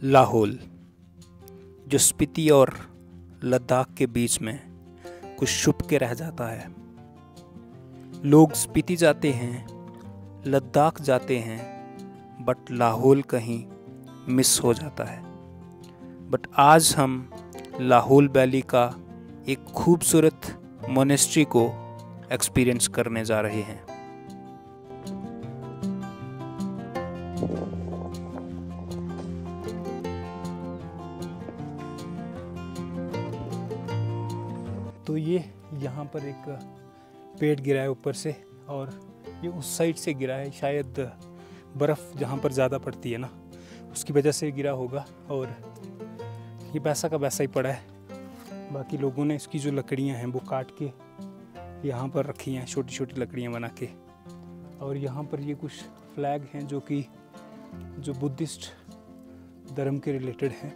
लाहौल, जो स्पीति और लद्दाख के बीच में कुछ छुप के रह जाता है। लोग स्पीति जाते हैं, लद्दाख जाते हैं, बट लाहौल कहीं मिस हो जाता है। बट आज हम लाहौल वैली का एक खूबसूरत मोनेस्ट्री को एक्सपीरियंस करने जा रहे हैं। तो ये यहाँ पर एक पेड़ गिरा है ऊपर से, और ये उस साइड से गिरा है। शायद बर्फ़ जहाँ पर ज़्यादा पड़ती है ना, उसकी वजह से गिरा होगा, और ये वैसा का वैसा ही पड़ा है। बाकी लोगों ने इसकी जो लकड़ियाँ हैं वो काट के यहाँ पर रखी हैं, छोटी छोटी लकड़ियाँ बना के। और यहाँ पर ये कुछ फ्लैग हैं जो बुद्धिस्ट धर्म के रिलेटेड हैं।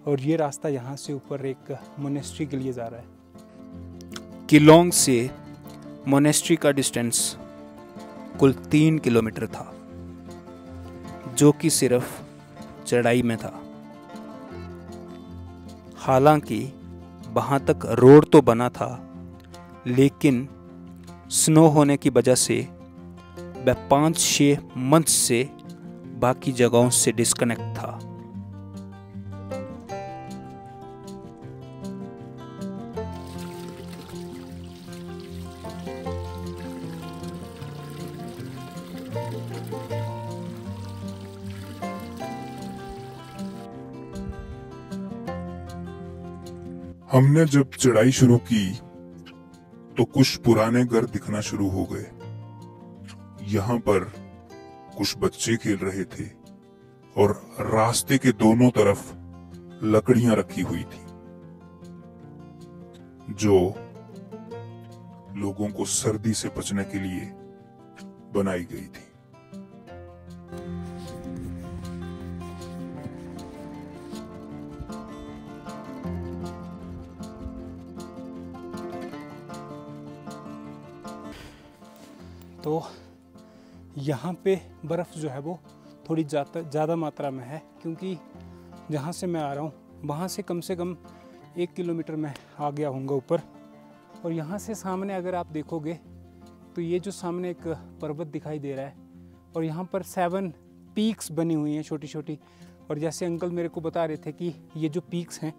और ये रास्ता यहाँ से ऊपर एक मोनेस्ट्री के लिए जा रहा है। किलोंग से मोनेस्ट्री का डिस्टेंस कुल 3 किलोमीटर था, जो कि सिर्फ चढ़ाई में था। हालांकि वहाँ तक रोड तो बना था, लेकिन स्नो होने की वजह से वह 5-6 मंथ से बाकी जगहों से डिस्कनेक्ट था। हमने जब चढ़ाई शुरू की तो कुछ पुराने घर दिखना शुरू हो गए। यहाँ पर कुछ बच्चे खेल रहे थे और रास्ते के दोनों तरफ लकड़ियां रखी हुई थी, जो लोगों को सर्दी से बचने के लिए बनाई गई थी। तो यहाँ पे बर्फ़ जो है वो थोड़ी ज़्यादा मात्रा में है, क्योंकि जहाँ से मैं आ रहा हूँ वहाँ से कम 1 किलोमीटर में आ गया हूँगा ऊपर। और यहाँ से सामने अगर आप देखोगे तो ये जो सामने एक पर्वत दिखाई दे रहा है, और यहाँ पर 7 पीक्स बनी हुई हैं छोटी छोटी। और जैसे अंकल मेरे को बता रहे थे कि ये जो पीक्स हैं,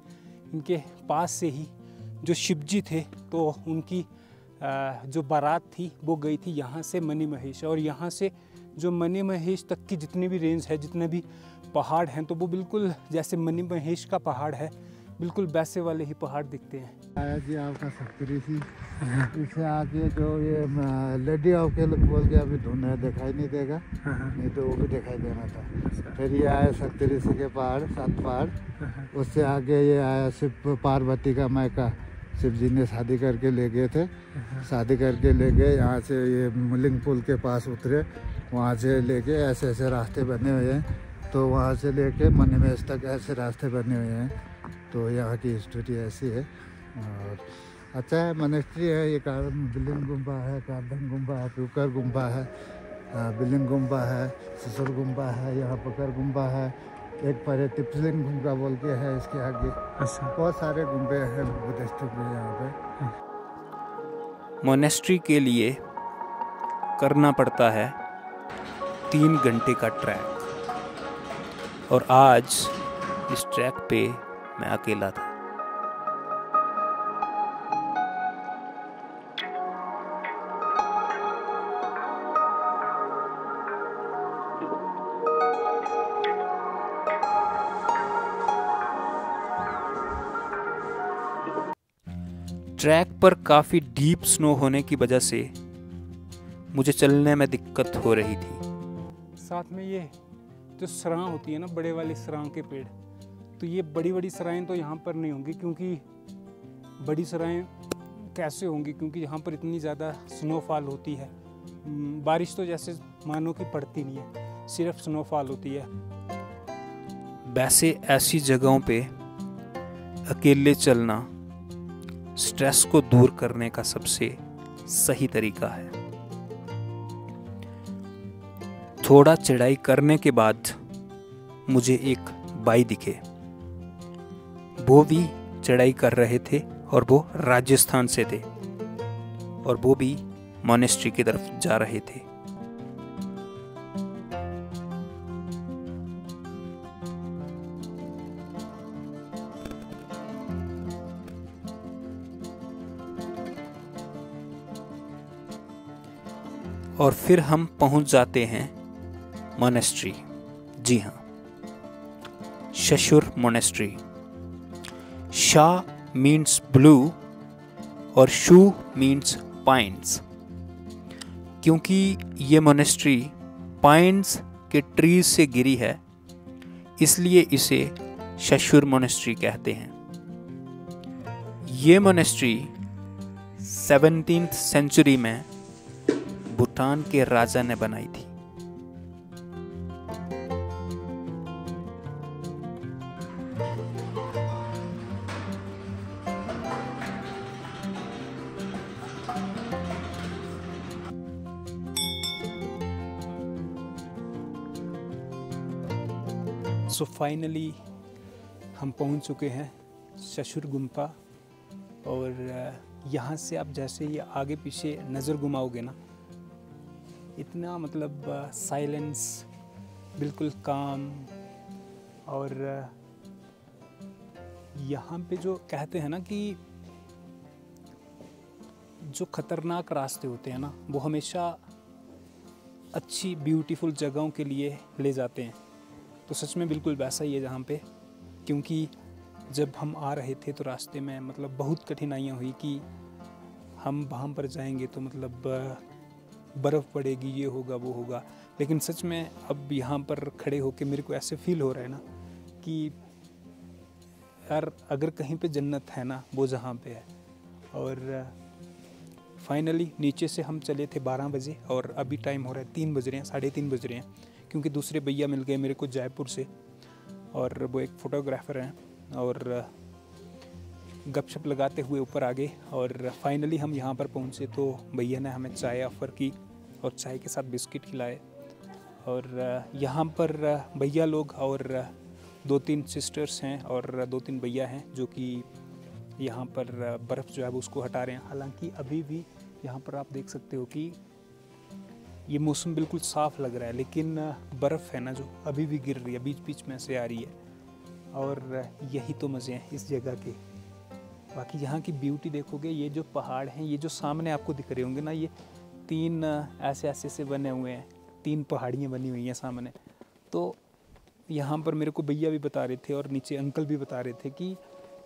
इनके पास से ही जो शिवजी थे, तो उनकी जो बारात थी वो गई थी यहाँ से मनी महेश। और यहाँ से जो मनी महेश तक की जितनी भी रेंज है, जितने भी पहाड़ हैं, तो वो बिल्कुल जैसे मनी महेश का पहाड़ है, बिल्कुल वैसे वाले ही पहाड़ दिखते हैं। आया जी आपका सप्तरी सी, इससे आगे जो ये लेडी ऑफ के बोल के अभी ढूंढ है, दिखाई नहीं देगा, नहीं तो वो भी दिखाई देना था। फिर ये आया सप्तरी सी के पहाड़, 7 पहाड़। उससे आगे ये आया शिव पार्वती का मैका, शिव जी ने शादी करके ले गए थे। शादी करके ले गए, यहाँ से ये मुलिंग पुल के पास उतरे, वहाँ से लेके ऐसे ऐसे रास्ते बने हुए हैं। तो वहाँ से लेके मनीमेश तक ऐसे रास्ते बने हुए हैं। तो यहाँ की हिस्ट्री ऐसी है, और अच्छा है। मोनेस्ट्री है, ये बिलिंग गुम्बा है, कार्दंग गुम्बा है, टूकर गुम्बा है, बिलिंग गुम्बा है, ससुर गुम्बा है, यहाँ पकर गुम्बा है, एक पर टिप्सलिंग गुम्बा बोल के है इसके आगे। बहुत सारे गुम्बे हैं बुद्धिस्ट में यहाँ पे। मोनेस्ट्री के लिए करना पड़ता है 3 घंटे का ट्रैक, और आज इस ट्रैक पे मैं अकेला था। ट्रैक पर काफ़ी डीप स्नो होने की वजह से मुझे चलने में दिक्कत हो रही थी। साथ में ये जो सराह होती है ना, बड़े वाले सराह के पेड़, तो ये बड़ी सराहें तो यहाँ पर नहीं होंगी, क्योंकि बड़ी सराहें कैसे होंगी, क्योंकि यहाँ पर इतनी ज़्यादा स्नोफॉल होती है। बारिश तो जैसे मानो कि पड़ती नहीं है, सिर्फ स्नोफॉल होती है। वैसे ऐसी जगहों पे अकेले चलना स्ट्रेस को दूर करने का सबसे सही तरीका है। थोड़ा चढ़ाई करने के बाद मुझे एक बाई दिखे। वो भी चढ़ाई कर रहे थे और वो राजस्थान से थे और वो भी मोनेस्ट्री की तरफ जा रहे थे। और फिर हम पहुंच जाते हैं मोनेस्ट्री। जी हाँ, शशुर मोनेस्ट्री। शा मीन्स ब्लू और शू मीन्स पाइन्स। क्योंकि ये मोनेस्ट्री पाइन्स के ट्रीज से गिरी है, इसलिए इसे शशुर मोनेस्ट्री कहते हैं। ये मोनेस्ट्री 17th सेंचुरी में भूटान के राजा ने बनाई थी। सो फाइनली हम पहुंच चुके हैं शशुर गुम्फा। और यहाँ से आप जैसे ही आगे पीछे नज़र घुमाओगे ना, इतना मतलब साइलेंस, बिल्कुल काम। और यहाँ पे जो कहते हैं ना कि जो खतरनाक रास्ते होते हैं ना, वो हमेशा अच्छी ब्यूटीफुल जगहों के लिए ले जाते हैं। तो सच में बिल्कुल वैसा ही है जहाँ पे। क्योंकि जब हम आ रहे थे तो रास्ते में मतलब बहुत कठिनाइयाँ हुई कि हम वहाँ पर जाएंगे तो मतलब बर्फ़ पड़ेगी, ये होगा वो होगा। लेकिन सच में अब यहाँ पर खड़े होके मेरे को ऐसे फील हो रहा है ना कि यार अगर कहीं पे जन्नत है ना, वो जहाँ पे है। और फाइनली नीचे से हम चले थे 12 बजे और अभी टाइम हो रहा है 3 बज रहे हैं, 3:30 बज रहे हैं। क्योंकि दूसरे भैया मिल गए मेरे को जयपुर से, और वो एक फ़ोटोग्राफ़र हैं, और गपशप लगाते हुए ऊपर आ गए। और फाइनली हम यहाँ पर पहुँचे तो भैया ने हमें चाय ऑफ़र की और चाय के साथ बिस्किट खिलाए। और यहाँ पर भैया लोग और 2-3 सिस्टर्स हैं और 2-3 भैया हैं जो कि यहाँ पर बर्फ़ जो है वो उसको हटा रहे हैं। हालांकि अभी भी यहाँ पर आप देख सकते हो कि ये मौसम बिल्कुल साफ़ लग रहा है, लेकिन बर्फ़ है ना जो अभी भी गिर रही है, बीच बीच में से आ रही है। और यही तो मज़े हैं इस जगह के। बाकी यहाँ की ब्यूटी देखोगे, ये जो पहाड़ हैं, ये जो सामने आपको दिख रहे होंगे ना, ये 3 ऐसे ऐसे से बने हुए हैं, 3 पहाड़ियाँ बनी हुई हैं सामने। तो यहाँ पर मेरे को भैया भी बता रहे थे और नीचे अंकल भी बता रहे थे कि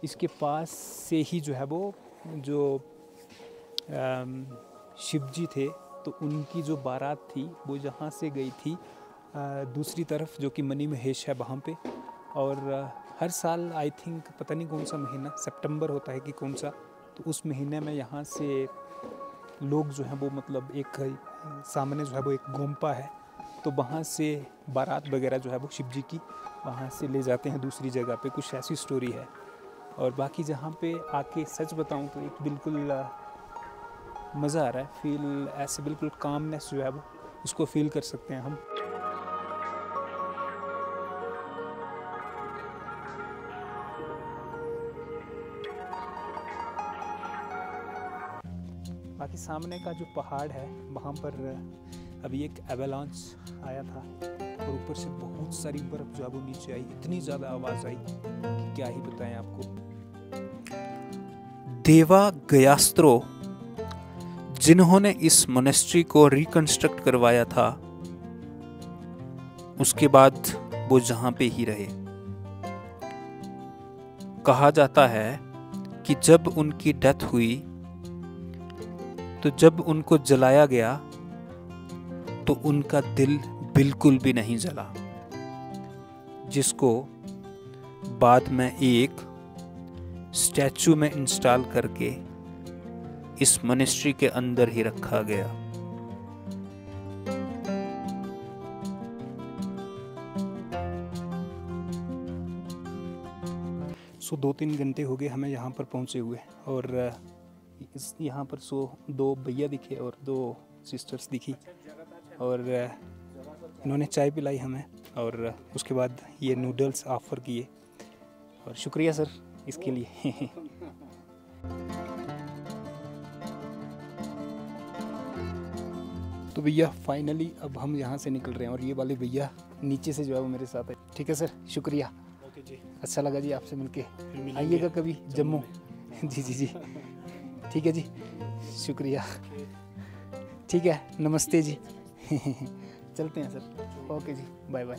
इसके पास से ही जो है वो जो शिव जी थे, तो उनकी जो बारात थी वो जहाँ से गई थी दूसरी तरफ, जो कि मनी महेश है वहाँ पे। और हर साल आई थिंक पता नहीं कौन सा महीना, सितंबर होता है कि कौन सा, तो उस महीने में यहाँ से लोग जो हैं वो मतलब एक सामने जो है वो एक गोम्पा है, तो वहाँ से बारात वगैरह जो है वो शिव जी की वहाँ से ले जाते हैं दूसरी जगह पे। कुछ ऐसी स्टोरी है। और बाकी जहाँ पे आके सच बताऊँ तो एक बिल्कुल मज़ा आ रहा है, फील ऐसे बिल्कुल कामनेस जो है वो उसको फील कर सकते हैं हम। बाकी सामने का जो पहाड़ है वहाँ पर अभी एक एवेलांच आया था और ऊपर से बहुत सारी बर्फ़ जो है वो नीचे आई, इतनी ज़्यादा आवाज़ आई कि क्या ही बताएं आपको। देवा गयास्त्रो जिन्होंने इस मोनेस्ट्री को रिकंस्ट्रक्ट करवाया था, उसके बाद वो जहाँ पे ही रहे। कहा जाता है कि जब उनकी डेथ हुई तो जब उनको जलाया गया तो उनका दिल बिल्कुल भी नहीं जला, जिसको बाद में एक स्टैचू में इंस्टॉल करके इस मोनेस्ट्री के अंदर ही रखा गया। सो 2-3 घंटे हो गए हमें यहाँ पर पहुँचे हुए, और यहाँ पर 2 भैया दिखे और 2 सिस्टर्स दिखी, और इन्होंने चाय पिलाई हमें और उसके बाद ये नूडल्स ऑफ़र किए और शुक्रिया सर इसके लिए। तो भैया फाइनली अब हम यहाँ से निकल रहे हैं और ये वाले भैया नीचे से जो है वो मेरे साथ है। ठीक है सर, शुक्रिया। ओके जी, अच्छा लगा जी आपसे मिलके। फिर मिलेंगे आइएगा कभी जम्मू। में। जी जी जी, ठीक है जी, शुक्रिया। ठीक है, नमस्ते जी। चलते हैं सर। ओके जी, बाय बाय।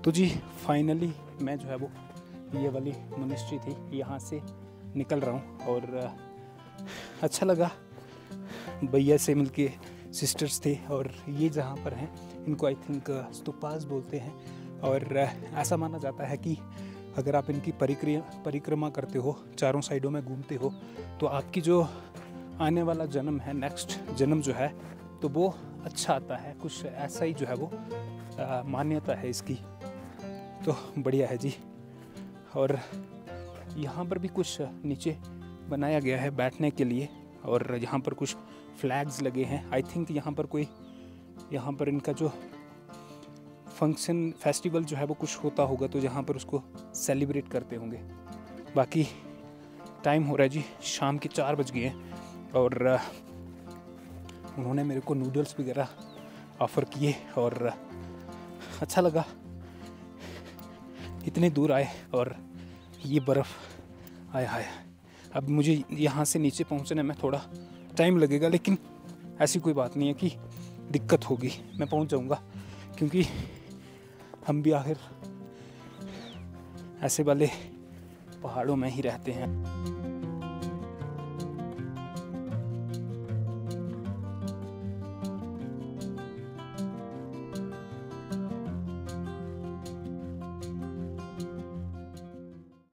तो जी फाइनली मैं जो है वो ये वाली मिनिस्ट्री थी यहाँ से निकल रहा हूँ और अच्छा लगा भैया से मिलके। सिस्टर्स थे और ये जहाँ पर हैं इनको आई थिंक स्तूपास बोलते हैं और ऐसा माना जाता है कि अगर आप इनकी परिक्रमा करते हो, चारों साइडों में घूमते हो, तो आपकी जो आने वाला जन्म है, नेक्स्ट जन्म जो है, तो वो अच्छा आता है। कुछ ऐसा ही जो है वो मान्यता है इसकी। तो बढ़िया है जी। और यहाँ पर भी कुछ नीचे बनाया गया है बैठने के लिए और यहाँ पर कुछ फ्लैग्स लगे हैं। आई थिंक यहाँ पर इनका जो फंक्शन फेस्टिवल जो है वो कुछ होता होगा, तो यहाँ पर उसको सेलिब्रेट करते होंगे। बाकी टाइम हो रहा है जी, शाम के 4 बज गए हैं और उन्होंने मेरे को नूडल्स वगैरह ऑफ़र किए और अच्छा लगा। इतने दूर आए और ये बर्फ़ आया है। अब मुझे यहाँ से नीचे पहुँचने में थोड़ा टाइम लगेगा, लेकिन ऐसी कोई बात नहीं है कि दिक्कत होगी, मैं पहुँच जाऊँगा, क्योंकि हम भी आखिर ऐसे वाले पहाड़ों में ही रहते हैं।